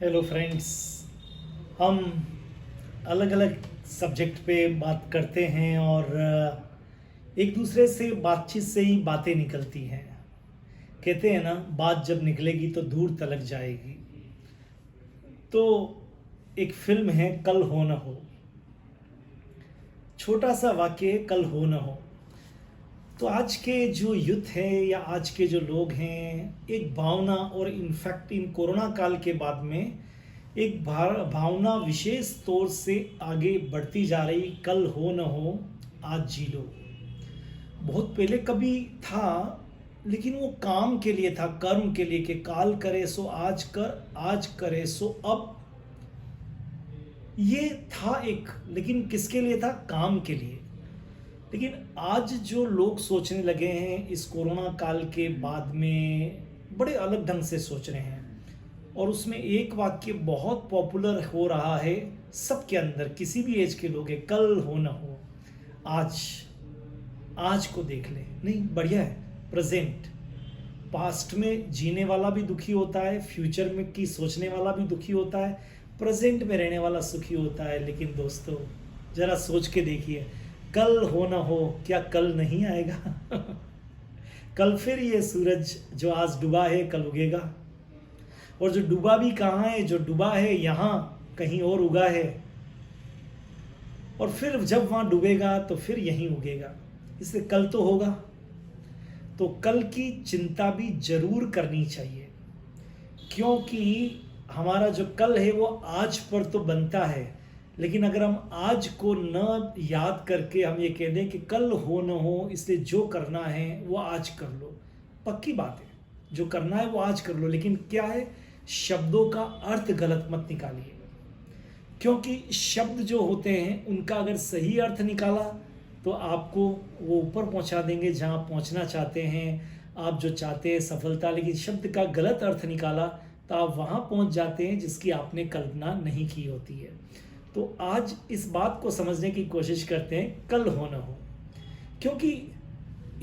Hello friends. हम अलग अलग सब्जेक्ट पे बात करते हैं और एक दूसरे से बातचीत से ही बातें निकलती हैं। कहते हैं ना, बात जब निकलेगी तो दूर तलक जाएगी। तो एक फिल्म है कल हो न हो। छोटा सा वाक्य है, कल हो न हो। तो आज के जो यूथ है या आज के जो लोग हैं, एक भावना, और इनफैक्ट इन कोरोना काल के बाद में एक भावना विशेष तौर से आगे बढ़ती जा रही, कल हो न हो आज जी लो। बहुत पहले कभी था, लेकिन वो काम के लिए था, कर्म के लिए, कि काल करे सो आज कर, आज करे सो अब। ये था एक, लेकिन किसके लिए था? काम के लिए। लेकिन आज जो लोग सोचने लगे हैं इस कोरोना काल के बाद में, बड़े अलग ढंग से सोच रहे हैं। और उसमें एक वाक्य बहुत पॉपुलर हो रहा है सबके अंदर, किसी भी एज के लोग हैं, कल हो ना हो आज। आज को देख ले, नहीं बढ़िया है। प्रेजेंट, पास्ट में जीने वाला भी दुखी होता है, फ्यूचर में की सोचने वाला भी दुखी होता है, प्रेजेंट में रहने वाला सुखी होता है। लेकिन दोस्तों, जरा सोच के देखिए, कल हो ना हो, क्या कल नहीं आएगा? कल फिर ये सूरज जो आज डूबा है कल उगेगा। और जो डूबा भी कहाँ है? जो डूबा है यहाँ कहीं और उगा है। और फिर जब वहाँ डूबेगा तो फिर यहीं उगेगा। इसलिए कल तो होगा। तो कल की चिंता भी जरूर करनी चाहिए, क्योंकि हमारा जो कल है वो आज पर तो बनता है। लेकिन अगर हम आज को न याद करके हम ये कह दें कि कल हो न हो, इसलिए जो करना है वो आज कर लो, पक्की बात है, जो करना है वो आज कर लो। लेकिन क्या है, शब्दों का अर्थ गलत मत निकालिए, क्योंकि शब्द जो होते हैं उनका अगर सही अर्थ निकाला तो आपको वो ऊपर पहुंचा देंगे जहां पहुंचना चाहते हैं, आप जो चाहते हैं सफलता। लेकिन शब्द का गलत अर्थ निकाला तो आप वहां पहुंच जाते हैं जिसकी आपने कल्पना नहीं की होती है। तो आज इस बात को समझने की कोशिश करते हैं, कल हो ना हो। क्योंकि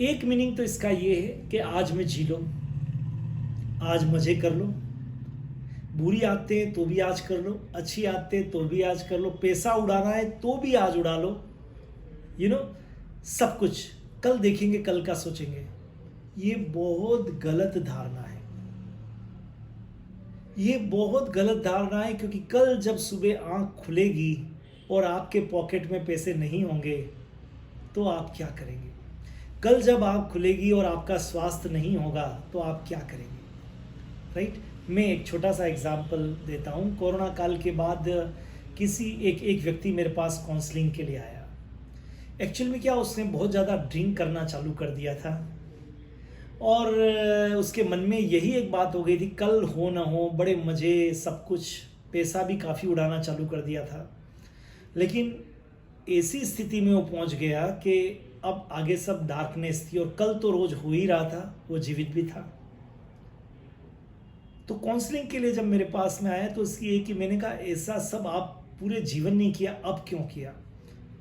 एक मीनिंग तो इसका ये है कि आज में जी लो, आज मजे कर लो। बुरी आदतें तो भी आज कर लो, अच्छी आदतें तो भी आज कर लो, पैसा उड़ाना है तो भी आज उड़ा लो। सब कुछ कल देखेंगे, कल का सोचेंगे। ये बहुत गलत धारणा है। ये बहुत गलत धारणा है, क्योंकि कल जब सुबह आंख खुलेगी और आपके पॉकेट में पैसे नहीं होंगे तो आप क्या करेंगे? कल जब आंख खुलेगी और आपका स्वास्थ्य नहीं होगा तो आप क्या करेंगे? राइट। मैं एक छोटा सा एग्जाम्पल देता हूँ। कोरोना काल के बाद किसी एक व्यक्ति मेरे पास काउंसलिंग के लिए आया। एक्चुअल में क्या, उसने बहुत ज़्यादा ड्रिंक करना चालू कर दिया था और उसके मन में यही एक बात हो गई थी, कल हो ना हो, बड़े मज़े, सब कुछ, पैसा भी काफ़ी उड़ाना चालू कर दिया था। लेकिन ऐसी स्थिति में वो पहुंच गया कि अब आगे सब डार्कनेस थी और कल तो रोज़ हो ही रहा था, वो जीवित भी था। तो काउंसलिंग के लिए जब मेरे पास में आया तो उसकी एक ही, मैंने कहा ऐसा सब आप पूरे जीवन नहीं किया, अब क्यों किया?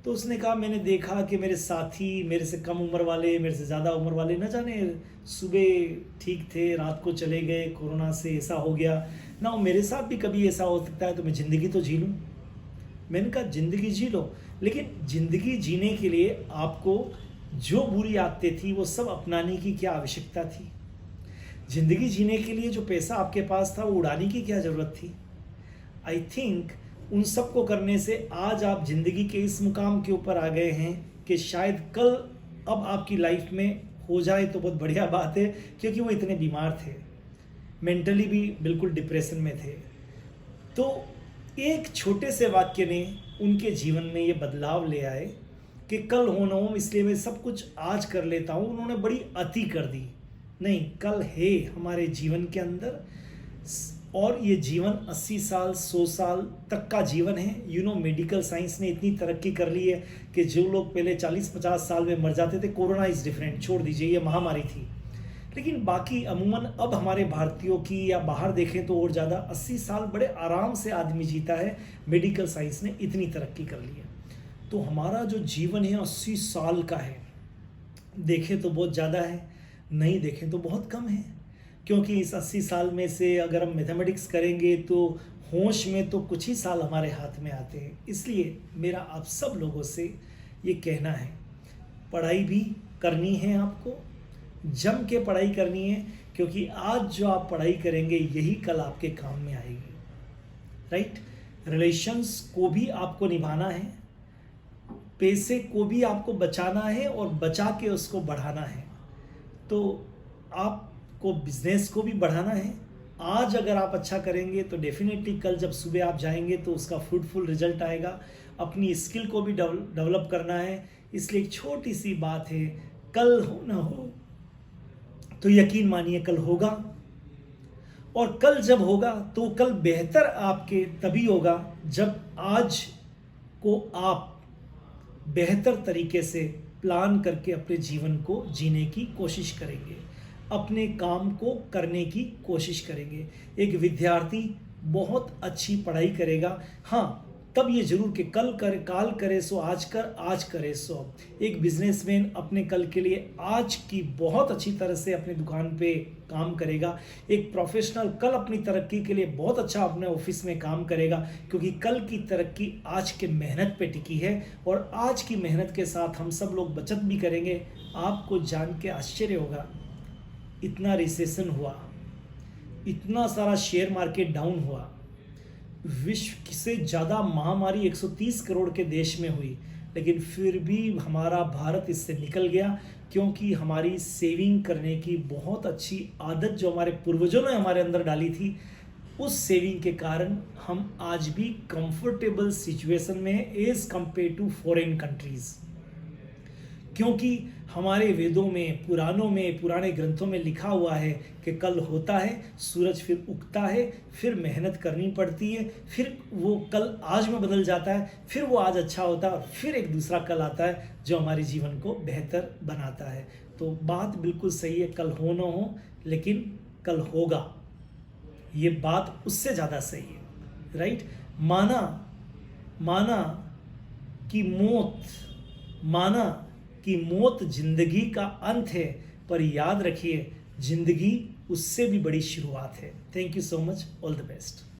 तो उसने कहा, मैंने देखा कि मेरे साथी, मेरे से कम उम्र वाले, मेरे से ज़्यादा उम्र वाले, न जाने सुबह ठीक थे, रात को चले गए, कोरोना से ऐसा हो गया ना। मेरे साथ भी कभी ऐसा हो सकता है, तो मैं ज़िंदगी तो जी लूँ। मैंने कहा ज़िंदगी जी लो, लेकिन ज़िंदगी जीने के लिए आपको जो बुरी आदतें थी वो सब अपनाने की क्या आवश्यकता थी? ज़िंदगी जीने के लिए जो पैसा आपके पास था वो उड़ाने की क्या ज़रूरत थी? आई थिंक उन सब को करने से आज आप ज़िंदगी के इस मुकाम के ऊपर आ गए हैं कि शायद कल अब आपकी लाइफ में हो जाए तो बहुत बढ़िया बात है, क्योंकि वो इतने बीमार थे, मेंटली भी बिल्कुल डिप्रेशन में थे। तो एक छोटे से वाक्य ने उनके जीवन में ये बदलाव ले आए कि कल हो ना हो, इसलिए मैं सब कुछ आज कर लेता हूँ। उन्होंने बड़ी अति कर दी। नहीं, कल है हमारे जीवन के अंदर, और ये जीवन 80 साल 100 साल तक का जीवन है। मेडिकल साइंस ने इतनी तरक्की कर ली है कि जो लोग पहले 40-50 साल में मर जाते थे, कोरोना इज़ डिफरेंट, छोड़ दीजिए, ये महामारी थी। लेकिन बाकी अमूमन अब हमारे भारतीयों की या बाहर देखें तो और ज़्यादा 80 साल बड़े आराम से आदमी जीता है। मेडिकल साइंस ने इतनी तरक्की कर ली है। तो हमारा जो जीवन है 80 साल का है। देखें तो बहुत ज़्यादा है, नहीं देखें तो बहुत कम है। क्योंकि इस 80 साल में से अगर हम मैथमेटिक्स करेंगे तो होश में तो कुछ ही साल हमारे हाथ में आते हैं। इसलिए मेरा आप सब लोगों से ये कहना है, पढ़ाई भी करनी है आपको, जम के पढ़ाई करनी है, क्योंकि आज जो आप पढ़ाई करेंगे यही कल आपके काम में आएगी। राइट? रिलेशंस को भी आपको निभाना है, पैसे को भी आपको बचाना है और बचा के उसको बढ़ाना है। तो आपको बिजनेस को भी बढ़ाना है। आज अगर आप अच्छा करेंगे तो डेफिनेटली कल जब सुबह आप जाएंगे तो उसका फ्रूटफुल रिजल्ट आएगा। अपनी स्किल को भी डेवलप करना है। इसलिए एक छोटी सी बात है, कल हो ना हो तो यकीन मानिए कल होगा, और कल जब होगा तो कल बेहतर आपके तभी होगा जब आज को आप बेहतर तरीके से प्लान करके अपने जीवन को जीने की कोशिश करेंगे, अपने काम को करने की कोशिश करेंगे। एक विद्यार्थी बहुत अच्छी पढ़ाई करेगा, हाँ, तब ये जरूर कि कल करे काल करे सो आज कर, आज करे सो अब। एक बिजनेसमैन अपने कल के लिए आज की बहुत अच्छी तरह से अपनी दुकान पे काम करेगा। एक प्रोफेशनल कल अपनी तरक्की के लिए बहुत अच्छा अपने ऑफिस में काम करेगा, क्योंकि कल की तरक्की आज के मेहनत पे टिकी है, और आज की मेहनत के साथ हम सब लोग बचत भी करेंगे। आपको जान के आश्चर्य होगा, इतना रिसेशन हुआ, इतना सारा शेयर मार्केट डाउन हुआ, विश्व से ज़्यादा महामारी 130 करोड़ के देश में हुई, लेकिन फिर भी हमारा भारत इससे निकल गया, क्योंकि हमारी सेविंग करने की बहुत अच्छी आदत जो हमारे पूर्वजों ने हमारे अंदर डाली थी, उस सेविंग के कारण हम आज भी कंफर्टेबल सिचुएशन में हैं as compare to foreign countries. क्योंकि हमारे वेदों में, पुराणों में, पुराने ग्रंथों में लिखा हुआ है कि कल होता है, सूरज फिर उगता है, फिर मेहनत करनी पड़ती है, फिर वो कल आज में बदल जाता है, फिर वो आज अच्छा होता है, फिर एक दूसरा कल आता है जो हमारे जीवन को बेहतर बनाता है। तो बात बिल्कुल सही है, कल हो ना हो लेकिन कल होगा, ये बात उससे ज़्यादा सही है। राइट? माना कि मौत जिंदगी का अंत है, पर याद रखिए जिंदगी उससे भी बड़ी शुरुआत है। Thank you so much, all the best.